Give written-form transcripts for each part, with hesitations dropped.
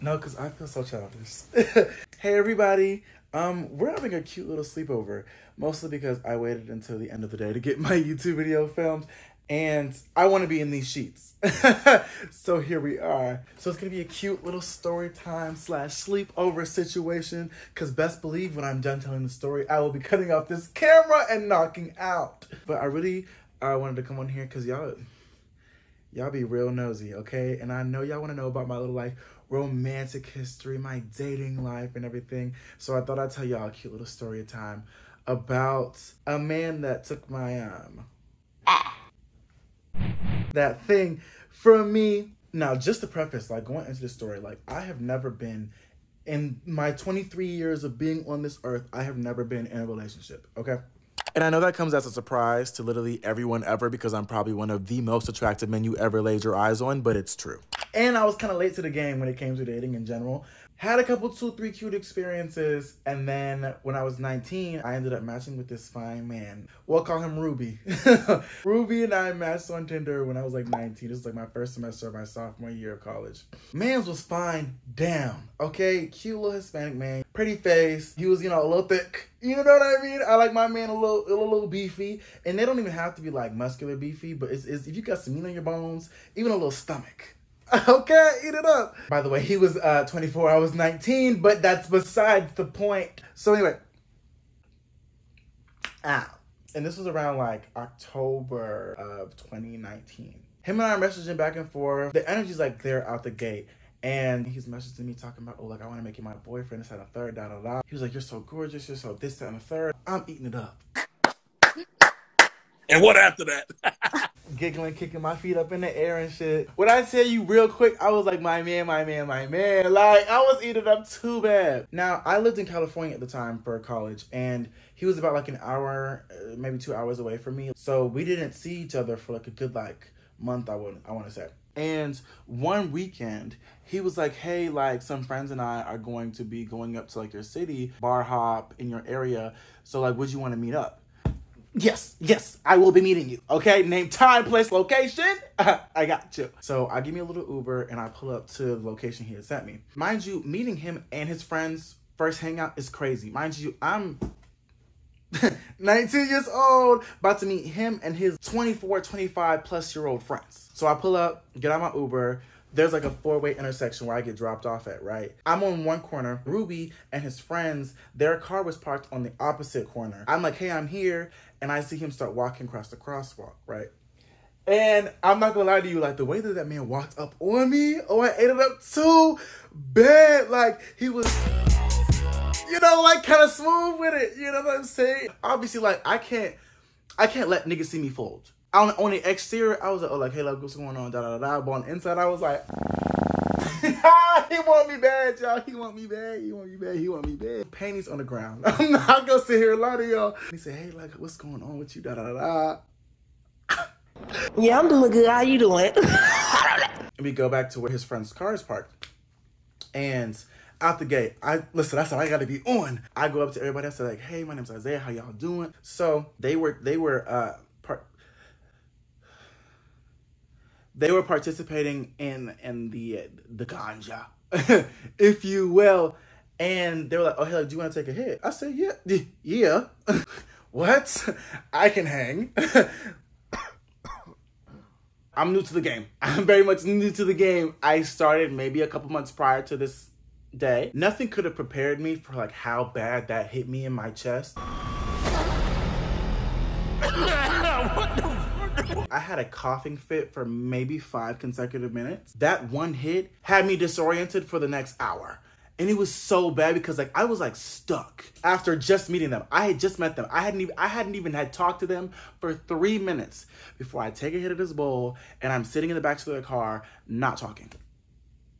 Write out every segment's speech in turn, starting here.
No, because I feel so childish. Hey, everybody. We're having a cute little sleepover, mostly because I waited until the end of the day to get my YouTube video filmed, and I want to be in these sheets. So here we are. So it's going to be a cute little story time / sleepover situation, because best believe when I'm done telling the story, I will be cutting off this camera and knocking out. But I really wanted to come on here because y'all be real nosy, okay? And I know y'all want to know about my little like romantic history, my dating life and everything. So I thought I'd tell y'all a cute little story time about a man that took my that thing from me. Now, just to preface, like going into this story, like I have never been, in my 23 years of being on this earth, I have never been in a relationship, okay? And I know that comes as a surprise to literally everyone ever, because I'm probably one of the most attractive men you ever laid your eyes on, but it's true. And I was kind of late to the game when it came to dating in general. Had a couple, 2-3 cute experiences. And then when I was 19, I ended up matching with this fine man. We'll call him Ruby. Ruby and I matched on Tinder when I was like 19. This is like my first semester of my sophomore year of college. Mans was fine down, okay? Cute little Hispanic man, pretty face. He was, you know, a little thick. You know what I mean? I like my man a little beefy. And they don't even have to be like muscular beefy, but it's if you got some meat on your bones, even a little stomach. Okay, eat it up. By the way, he was 24, I was 19, but that's besides the point. So anyway, and this was around like October of 2019. Him and I are messaging back and forth. The energy's like there out the gate. And he's messaging me talking about, oh, like, I want to make you my boyfriend, this, that, and the third, da-da-da. He was like, you're so gorgeous, you're so this, that, and the third. I'm eating it up. And what after that? Giggling, kicking my feet up in the air and shit. When I tell you real quick, I was like, my man, my man, my man. Like, I was eating up too bad. Now, I lived in California at the time for college, and he was about like an hour, maybe 2 hours away from me. So we didn't see each other for like a good like month, I want to say. And one weekend, he was like, hey, like some friends and I are going to be going up to like your city, bar hop in your area. So like, would you want to meet up? Yes, I will be meeting you. Okay, name, time, place, location. I got you. So I give me a little Uber and I pull up to the location he had sent me. Mind you, meeting him and his friends first hangout is crazy. Mind you, I'm 19 years old, about to meet him and his 24, 25 plus year old friends. So I pull up, get out my Uber. There's like a 4-way intersection where I get dropped off at, right? I'm on one corner. Ruby and his friends, their car was parked on the opposite corner. I'm like, hey, I'm here. And I see him start walking across the crosswalk, right? And I'm not gonna lie to you, like the way that man walked up on me, oh, I ate it up too bad. Like he was, you know, like kind of smooth with it. You know what I'm saying? Obviously, like I can't let niggas see me fold. On the exterior, I was like, oh, like, hey, like, what's going on, da-da-da-da. But on the inside, I was like, he want me bad, y'all. He want me bad. He want me bad. He want me bad. Panties on the ground. I'm not gonna sit here and lie to y'all. He said, hey, like, what's going on with you, da-da-da-da. Yeah, I'm doing good. How you doing? And we go back to where his friend's car is parked. And out the gate, I said, I gotta be on. I go up to everybody. I said, like, hey, my name's Isaiah. How y'all doing? So they were participating in the ganja, if you will. And they were like, oh, hey, like, do you want to take a hit? I said, yeah. What? I can hang. I'm new to the game. I'm very much new to the game. I started maybe a couple months prior to this day. Nothing could have prepared me for like how bad that hit me in my chest. I had a coughing fit for maybe 5 consecutive minutes. That one hit had me disoriented for the next hour. And it was so bad because like I was like stuck after just meeting them. I had just met them. I hadn't even had talked to them for 3 minutes before I take a hit of this bowl and I'm sitting in the back of their car not talking.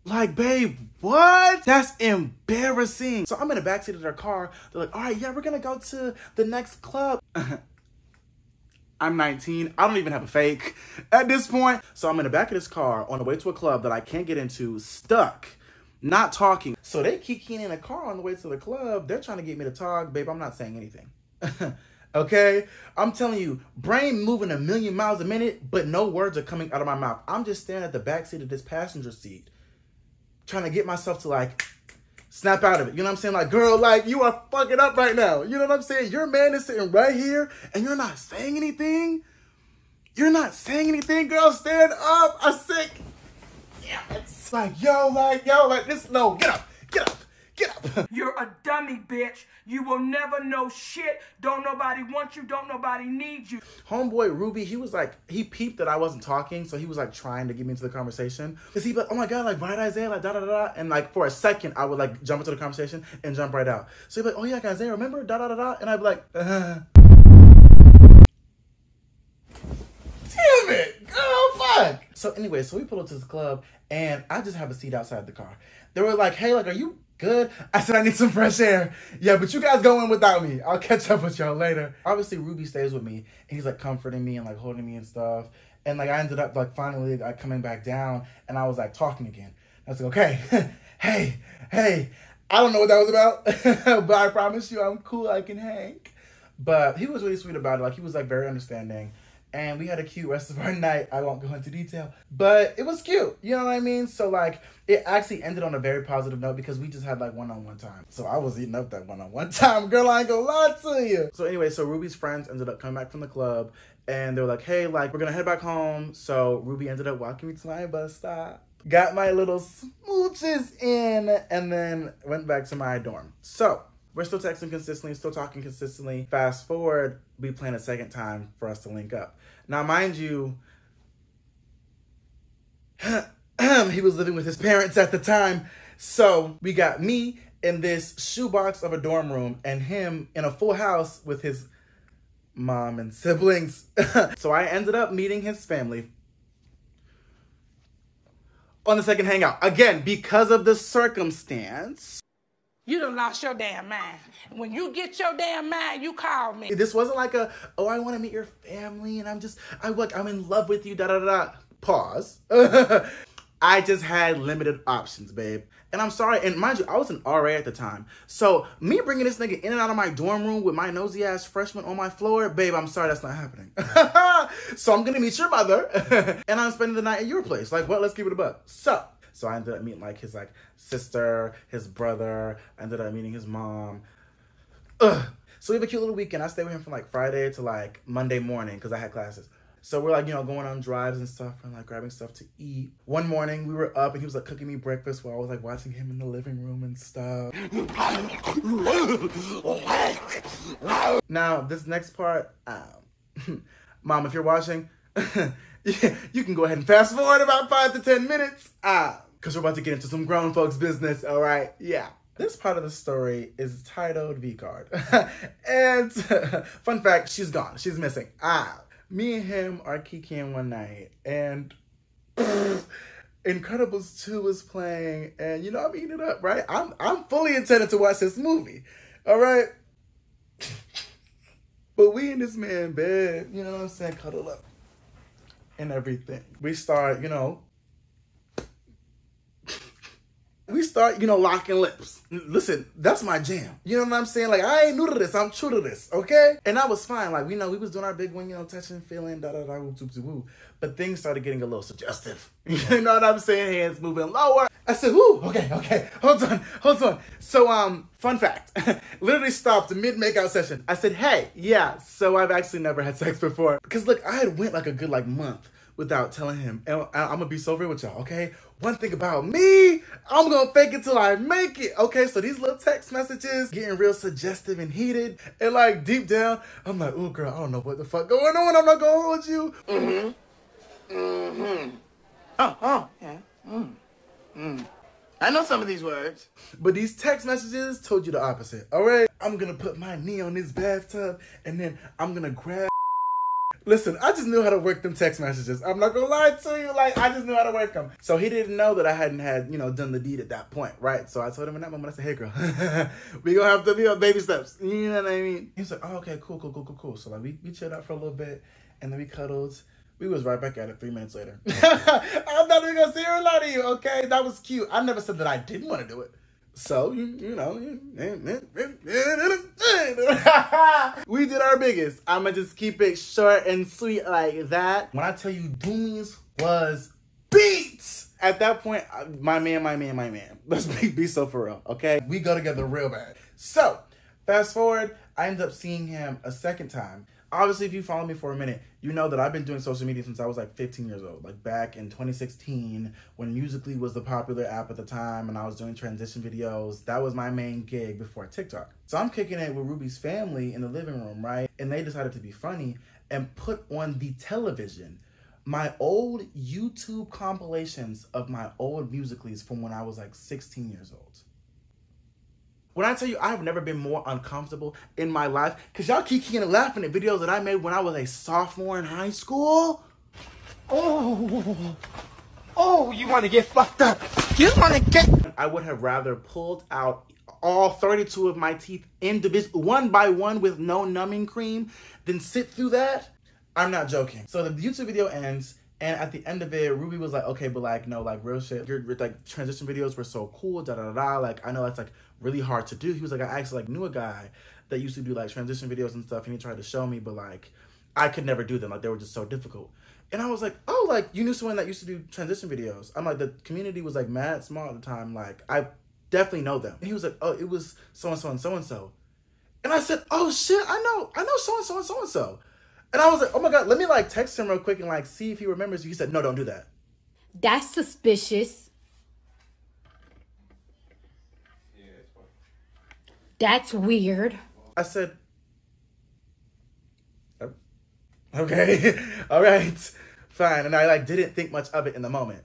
Like, babe, what? That's embarrassing. So I'm in the backseat of their car. They're like, all right, yeah, we're gonna go to the next club. I'm 19. I don't even have a fake at this point. So I'm in the back of this car on the way to a club that I can't get into, stuck, not talking. So they keep keying in a car on the way to the club. They're trying to get me to talk. Babe, I'm not saying anything. Okay? I'm telling you, brain moving 1,000,000 miles a minute, but no words are coming out of my mouth. I'm just staring at the back seat of this passenger seat. trying to get myself to like snap out of it. You know what I'm saying? Like, girl, like, you are fucking up right now. You know what I'm saying? Your man is sitting right here and you're not saying anything. You're not saying anything, girl. Stand up. I'm sick. Yeah, it's like, yo, like this. No, get up. Get up. Get up. You're a dummy, bitch. You will never know shit. Don't nobody want you. Don't nobody need you. Homeboy Ruby, he was like, he peeped that I wasn't talking, so he was like trying to get me into the conversation. Cause he'd be like, oh my God, like, right, Isaiah, like, da da da da. And like, for a second, I would like jump into the conversation and jump right out. So he'd be like, oh yeah, Isaiah, remember, da da da da. And I'd be like, damn it, girl, fuck. So anyway, so we pulled up to the club and I just have a seat outside the car. They were like, hey, like, are you good? I said, I need some fresh air. Yeah, but you guys go in without me. I'll catch up with y'all later. Obviously, Ruby stays with me and he's like comforting me and like holding me and stuff. And like, I ended up like finally like coming back down and I was like talking again. I was like, okay, hey, I don't know what that was about, but I promise you I'm cool, I can hang. But he was really sweet about it. Like, he was like very understanding. And we had a cute rest of our night. I won't go into detail, but it was cute. You know what I mean? So like, it actually ended on a very positive note because we just had like one-on-one time. So I was eating up that one-on-one time. Girl, I ain't gonna lie to you. So anyway, so Ruby's friends ended up coming back from the club and they were like, hey, like, we're gonna head back home. So Ruby ended up walking me to my bus stop. Got my little smooches in and then went back to my dorm. So we're still texting consistently, still talking consistently. Fast forward, we plan a second time for us to link up. Now, mind you, he was living with his parents at the time. So we got me in this shoebox of a dorm room and him in a full house with his mom and siblings. So I ended up meeting his family on the second hangout. Again, because of the circumstance. You done lost your damn mind. When you get your damn mind, you call me. This wasn't like a, oh, I want to meet your family and I'm in love with you, da da da. Pause. I just had limited options, babe. And I'm sorry, and mind you, I was an RA at the time. So me bringing this nigga in and out of my dorm room with my nosy ass freshman on my floor, babe, I'm sorry, that's not happening. So I'm gonna meet your mother and I'm spending the night at your place. Like, what? Let's keep it a buck. So I ended up meeting like his like sister, his brother. I ended up meeting his mom. So we have a cute little weekend. I stayed with him from like Friday to like Monday morning because I had classes. So we're like, you know, going on drives and stuff and like grabbing stuff to eat. One morning we were up and he was like cooking me breakfast while I was like watching him in the living room and stuff. Now this next part, Mom, if you're watching, you can go ahead and fast forward about 5 to 10 minutes. Because we're about to get into some grown folks business, all right? Yeah. This part of the story is titled V-Card. And fun fact, she's gone. She's missing. Me and him are kikiing one night and Incredibles 2 was playing and, you know, I'm eating it up, right? I'm fully intended to watch this movie, all right? But we in this man bed, you know what I'm saying, cuddle up and everything. We start, you know, locking lips. Listen, that's my jam. You know what I'm saying? Like, I ain't new to this. I'm true to this, okay? And that was fine. Like, we was doing our big one, you know, touching, feeling, da-da-da, woo-woo-woo. But things started getting a little suggestive. You know what I'm saying? Hands moving lower. I said, woo, okay, hold on. So, fun fact, literally stopped mid-makeout session. I said, hey, yeah, so I've actually never had sex before. Because, look, I had went like a good, like, month without telling him. And I'm going to be so real with y'all, okay? One thing about me, I'm going to fake it till I make it, okay? So these little text messages getting real suggestive and heated. And, like, deep down, I'm like, oh, girl, I don't know what the fuck going on. I'm not going to hold you. Yeah. I know some of these words. But these text messages told you the opposite, all right? I'm going to put my knee on this bathtub, and then I'm going to grab... Listen, I just knew how to work them text messages. I'm not going to lie to you. Like, I just knew how to work them. So he didn't know that I hadn't had, you know, done the deed at that point, right? So I told him in that moment, I said, hey, girl, we going to have to be on baby steps. You know what I mean? He was like, oh, okay, cool. So, like, we chilled out for a little bit, and then we cuddled. We was right back at it 3 minutes later. I'm not even going to say a lot to you, okay? That was cute. I never said that I didn't want to do it. So, you know, we did our biggest. I'ma just keep it short and sweet like that. When I tell you Doomies was beats, At that point, my man. Let's be so for real, okay? We go together real bad. So, fast forward, I ended up seeing him a second time. Obviously, if you follow me for a minute, you know that I've been doing social media since I was like 15 years old. Like back in 2016, when Musical.ly was the popular app at the time and I was doing transition videos, that was my main gig before TikTok. So I'm kicking it with Ruby's family in the living room, right? And they decided to be funny and put on the television my old YouTube compilations of my old Musical.lys from when I was like 16 years old. When I tell you I have never been more uncomfortable in my life, because y'all keep and laughing at videos that I made when I was a sophomore in high school. Oh, you want to get fucked up. You want to get... I would have rather pulled out all 32 of my teeth individually, one by one with no numbing cream, than sit through that. I'm not joking. So the YouTube video ends, and at the end of it, Ruby was like, okay, but like, no, like real shit. Your like transition videos were so cool, da-da-da-da. Like, I know that's like really hard to do. He was like, I actually like knew a guy that used to do like transition videos and stuff, and he tried to show me, but like, I could never do them. Like, they were just so difficult. And I was like, oh, like, you knew someone that used to do transition videos. I'm like, the community was like mad small at the time. Like, I definitely know them. And he was like, oh, it was so-and-so and so-and-so. And I said, oh shit, I know so-and-so and so-and-so. And I was like, oh my God, let me like text him real quick and like see if he remembers. He said, no, don't do that. That's suspicious. Yeah, it's fine. That's weird. I said, okay, all right, fine. And I like didn't think much of it in the moment.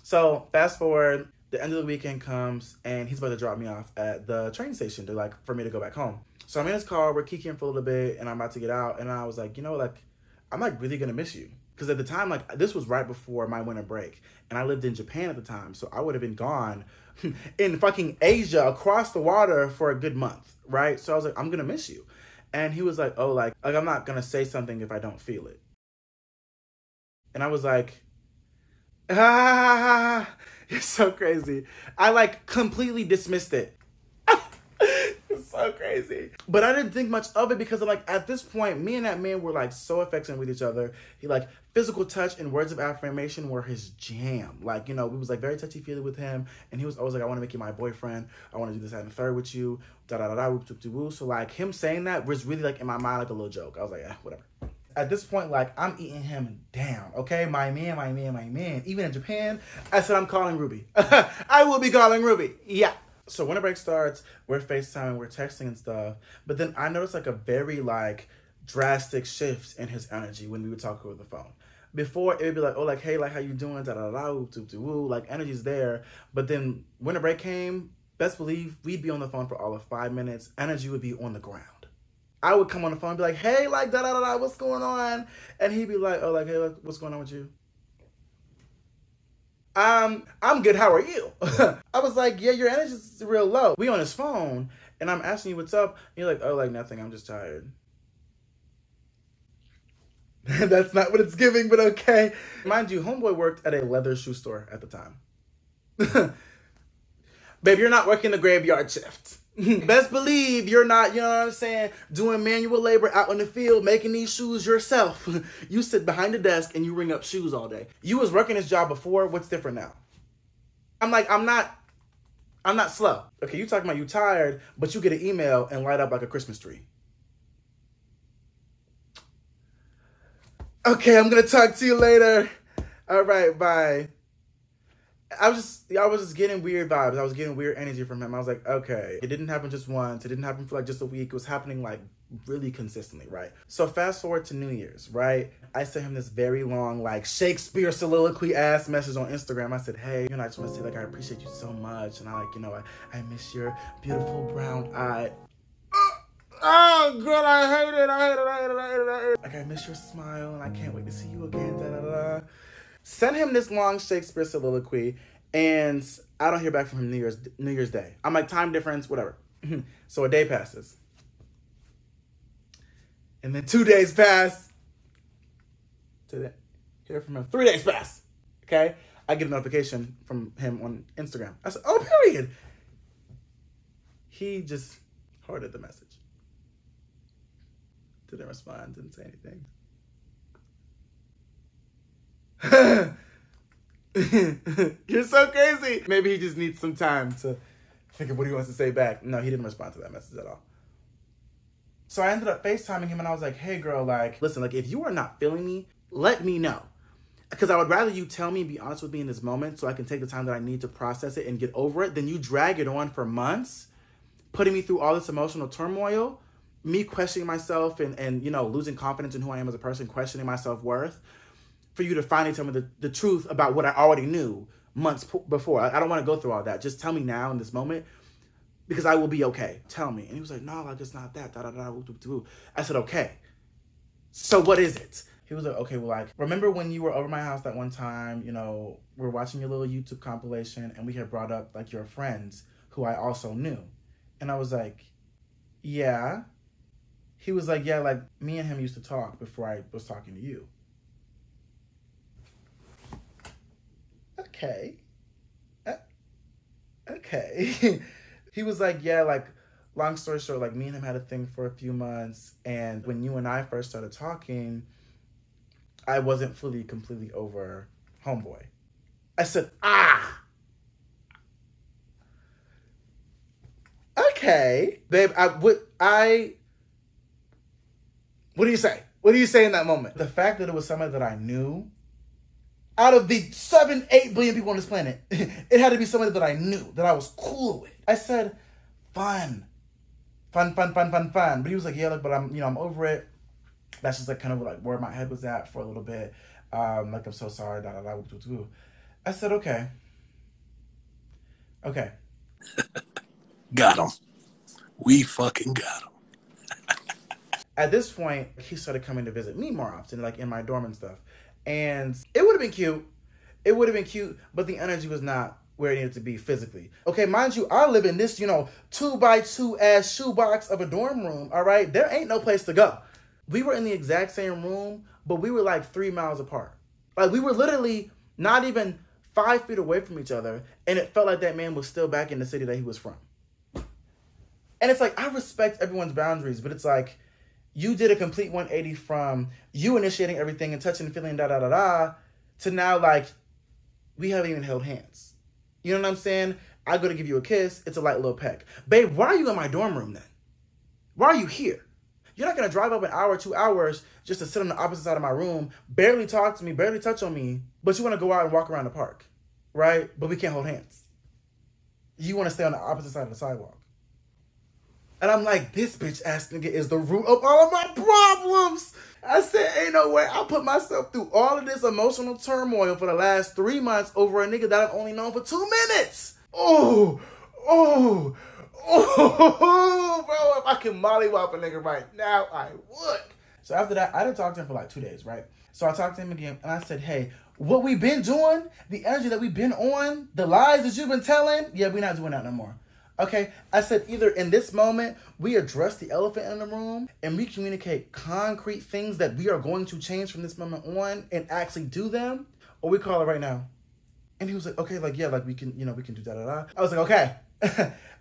So fast forward, the end of the weekend comes and he's about to drop me off at the train station to like, for me to go back home. So I'm in his car, we're kikiing for a little bit, and I'm about to get out, and I was like, you know, like, I'm like really gonna miss you. Because at the time, like, this was right before my winter break, and I lived in Japan at the time, so I would have been gone in fucking Asia across the water for a good month, right? So I was like, I'm gonna miss you. And he was like, oh, like I'm not gonna say something if I don't feel it. And I was like, ah, you're so crazy. I like completely dismissed it. It's so crazy. But I didn't think much of it because like at this point, me and that man were like so affectionate with each other. He like physical touch and words of affirmation were his jam. Like, you know, we was like very touchy-feely with him. And he was always like, I want to make you my boyfriend. I want to do this, that, and the third with you. Da-da-da-da, whoop-de-woo. So like him saying that was really like in my mind like a little joke. I was like, yeah, whatever. At this point, like, I'm eating him down, okay? My man. Even in Japan, I said I'm calling Ruby. I will be calling Ruby. Yeah. So winter break starts, we're FaceTiming, we're texting and stuff. But then I noticed like a very like drastic shift in his energy when we would talk over the phone. Before it would be like, oh, like, hey, like, how you doing? Da-da-da-da, woo, like, energy's there. But then winter break came, best believe we'd be on the phone for all of 5 minutes. Energy would be on the ground. I would come on the phone and be like, hey, like, da-da-da-da, what's going on? And he'd be like, oh, like, hey, like, what's going on with you? I'm good, how are you? I was like, yeah, your energy's real low. We on his phone, and I'm asking you what's up. And you're like, oh, like, nothing, I'm just tired. That's not what it's giving, but okay. Mind you, homeboy worked at a leather shoe store at the time. Babe, you're not working the graveyard shift. Best believe you're not, you know what I'm saying, doing manual labor out in the field, making these shoes yourself. You sit behind the desk and you ring up shoes all day. You was working this job before, what's different now? I'm like, I'm not slow. Okay, you talking about you tired, but you get an email and light up like a Christmas tree. Okay, I'm gonna talk to you later. All right, bye. I was just getting weird vibes. I was getting weird energy from him. I was like, okay. It didn't happen just once. It didn't happen for like just a week. It was happening like really consistently, right? So fast forward to New Year's, right? I sent him this very long, like Shakespeare soliloquy ass message on Instagram. I said, hey, you know, I just want to say like, I appreciate you so much. And I like, you know, I miss your beautiful brown eye. Oh, girl, I hate it. Like, I miss your smile and I can't wait to see you again. Da, da, da. Send him this long Shakespeare soliloquy, and I don't hear back from him New Year's Day. I'm like, time difference, whatever. So a day passes. And then 2 days pass. To hear from him. 3 days pass. Okay? I get a notification from him on Instagram. I said, oh, period. He just hearted the message. Didn't respond, didn't say anything. You're so crazy. Maybe he just needs some time to think of what he wants to say back. No, he didn't respond to that message at all. So I ended up FaceTiming him and I was like, hey girl, like, listen, like if you are not feeling me, let me know. Because I would rather you tell me and be honest with me in this moment so I can take the time that I need to process it and get over it than you drag it on for months, putting me through all this emotional turmoil, me questioning myself and you know, losing confidence in who I am as a person, questioning my self-worth, for you to finally tell me the truth about what I already knew months before. I don't want to go through all that. Just tell me now in this moment because I will be okay. Tell me. And he was like, no, like it's not that. I said, okay. So what is it? He was like, okay, well, like, remember when you were over my house that one time, you know, we're watching your little YouTube compilation and we had brought up like your friends who I also knew. And I was like, yeah. He was like, yeah, like me and him used to talk before I was talking to you. Okay. Okay. He was like, yeah, like, long story short, like me and him had a thing for a few months. And when you and I first started talking, I wasn't fully, completely over homeboy. I said, okay. Babe, what do you say? What do you say in that moment? The fact that it was somebody that I knew, out of the 7-8 billion people on this planet, it had to be somebody that I knew, that I was cool with. I said, fun. But he was like, yeah, look, but I'm over it. That's just like kind of like where my head was at for a little bit. Like, I'm so sorry, I said, okay. Okay. Got him. We fucking got him. At this point, he started coming to visit me more often, like in my dorm and stuff. And it would have been cute. It would have been cute, but the energy was not where it needed to be physically. Okay, mind you, I live in this, 2x2 ass shoebox of a dorm room, all right? There ain't no place to go. We were in the exact same room, but we were like 3 miles apart. Like, we were literally not even 5 feet away from each other, and it felt like that man was still back in the city that he was from. And it's like, I respect everyone's boundaries, but it's like, you did a complete 180 from you initiating everything and touching and feeling to now, like, we haven't even held hands. You know what I'm saying? I go to give you a kiss, it's a light little peck. Babe, why are you in my dorm room then? Why are you here? You're not going to drive up an hour, 2 hours just to sit on the opposite side of my room, barely talk to me, barely touch on me, but you want to go out and walk around the park, right? But we can't hold hands. You want to stay on the opposite side of the sidewalk. And I'm like, this bitch ass nigga is the root of all of my problems. I said, ain't no way. I put myself through all of this emotional turmoil for the last 3 months over a nigga that I've only known for 2 minutes. Oh, bro, if I can mollywop a nigga right now, I would. So after that, I didn't talk to him for like 2 days, right? So I talked to him again, and I said, hey, what we've been doing, the energy that we've been on, the lies that you've been telling, yeah, we're not doing that no more. Okay? I said either in this moment, we address the elephant in the room, and we communicate concrete things that we are going to change from this moment on and actually do them, or we call it right now. And he was like, okay, like, yeah, like we can, we can do da-da-da. I was like, okay.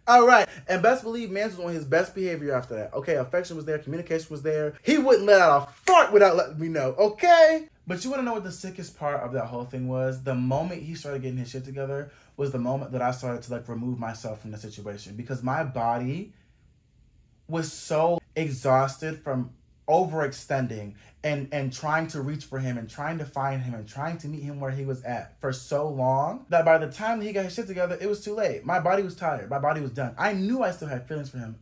All right. And best believe Mans was on his best behavior after that. Okay, affection was there, communication was there. He wouldn't let out a fart without letting me know, okay? But you want to know what the sickest part of that whole thing was? The moment he started getting his shit together was the moment that I started to, like, remove myself from the situation. Because my body was so exhausted from overextending and trying to reach for him and trying to find him and trying to meet him where he was at for so long that by the time that he got his shit together, it was too late. My body was tired. My body was done. I knew I still had feelings for him.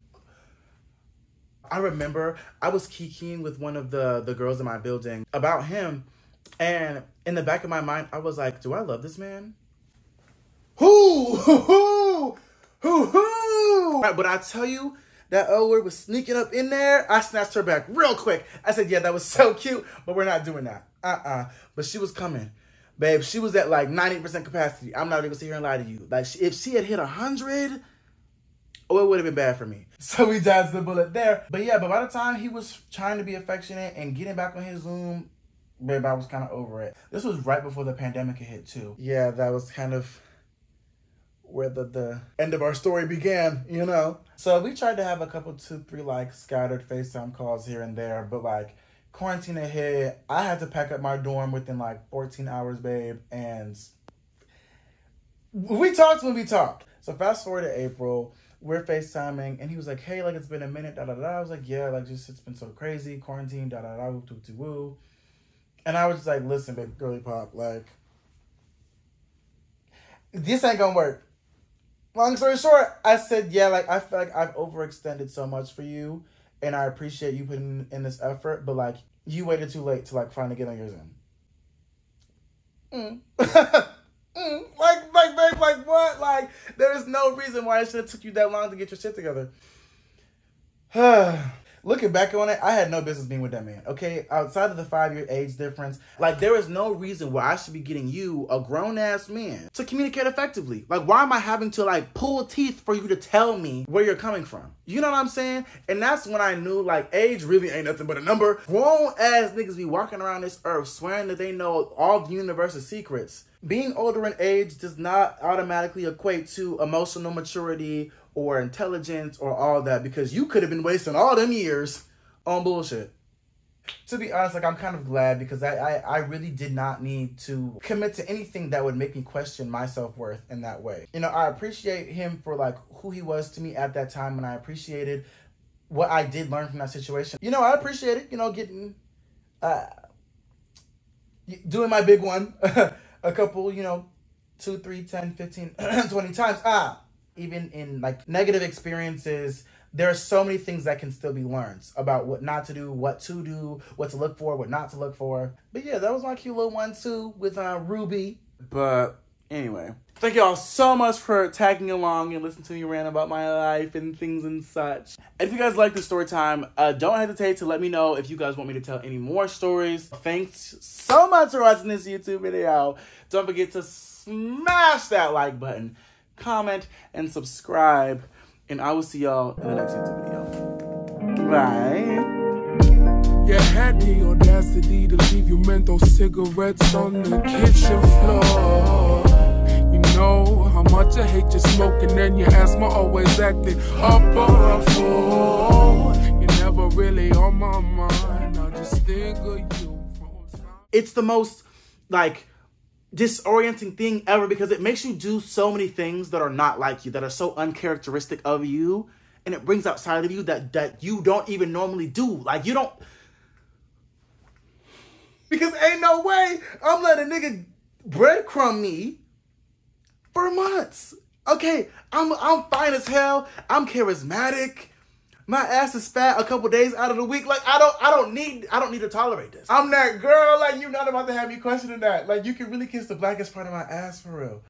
I remember I was kikiing with one of the girls in my building about him, and in the back of my mind, I was like, do I love this man? Who? But I tell you, that O word was sneaking up in there. I snatched her back real quick. I said, yeah, that was so cute, but we're not doing that. But she was coming. Babe, she was at like 90% capacity. I'm not even gonna sit here and lie to you. Like, if she had hit 100, it would have been bad for me. So we dodged the bullet there. But yeah, but by the time he was trying to be affectionate and getting back on his Zoom, babe, I was kind of over it. This was right before the pandemic had hit too. Yeah, that was kind of where the end of our story began, So we tried to have a couple, 2, 3, like, scattered FaceTime calls here and there, but, like, quarantine had hit. I had to pack up my dorm within, like, 14 hours, babe, and we talked when we talked. So fast forward to April, we're FaceTiming, and he was like, hey, like, it's been a minute, da-da-da. I was like, yeah, like, just, it's been so crazy, quarantine, da-da-da, woo-woo-woo. And I was just like, listen, baby, girly pop, like, this ain't gonna work. Long story short, I said, yeah, like, I feel like I've overextended so much for you, and I appreciate you putting in this effort, but, like, you waited too late to, like, finally get on yours in. Like, babe, like, what? Like, there's no reason why it should have took you that long to get your shit together. Looking back on it, I had no business being with that man, okay? Outside of the 5-year age difference, like, there is no reason why I should be getting you, a grown-ass man, to communicate effectively. Like, why am I having to, like, pull teeth for you to tell me where you're coming from? You know what I'm saying? And that's when I knew, like, age really ain't nothing but a number. Grown-ass niggas be walking around this earth swearing that they know all the universe's secrets. Being older in age does not automatically equate to emotional maturity or intelligence or all that, because you could have been wasting all them years on bullshit. To be honest, like, I'm kind of glad, because I really did not need to commit to anything that would make me question my self-worth in that way. You know, I appreciate him for, like, who he was to me at that time, and I appreciated what I did learn from that situation. You know, I appreciated, you know, getting, doing my big one a couple, you know, 2, 3, 10, 15, 20 times. Even in, like, negative experiences, there are so many things that can still be learned about what not to do, what to do, what to look for, what not to look for. But yeah, that was my cute little 1-2 with Ruby. But anyway, thank y'all so much for tagging along and listening to me rant about my life and things and such. And if you guys like this story time, don't hesitate to let me know if you guys want me to tell any more stories. Thanks so much for watching this YouTube video. Don't forget to smash that like button, comment, and subscribe. And I will see y'all in the next YouTube video. Bye. You had the audacity to leave your menthol cigarettes on the kitchen floor. You know how much I hate you smoking, and your asthma always acting up or a fool. You're never really on my mind. I just think of you from time. It's the most, like, disorienting thing ever, because it makes you do so many things that are not like you, that are so uncharacteristic of you, and it brings outside of you that you don't even normally do. Like, you don't, because ain't no way I'm letting a nigga breadcrumb me for months. Okay, I'm fine as hell. I'm charismatic. My ass is fat a couple days out of the week. Like, I don't need to tolerate this. I'm that girl. Like, you're not about to have me questioning that. Like, you can really kiss the blackest part of my ass for real.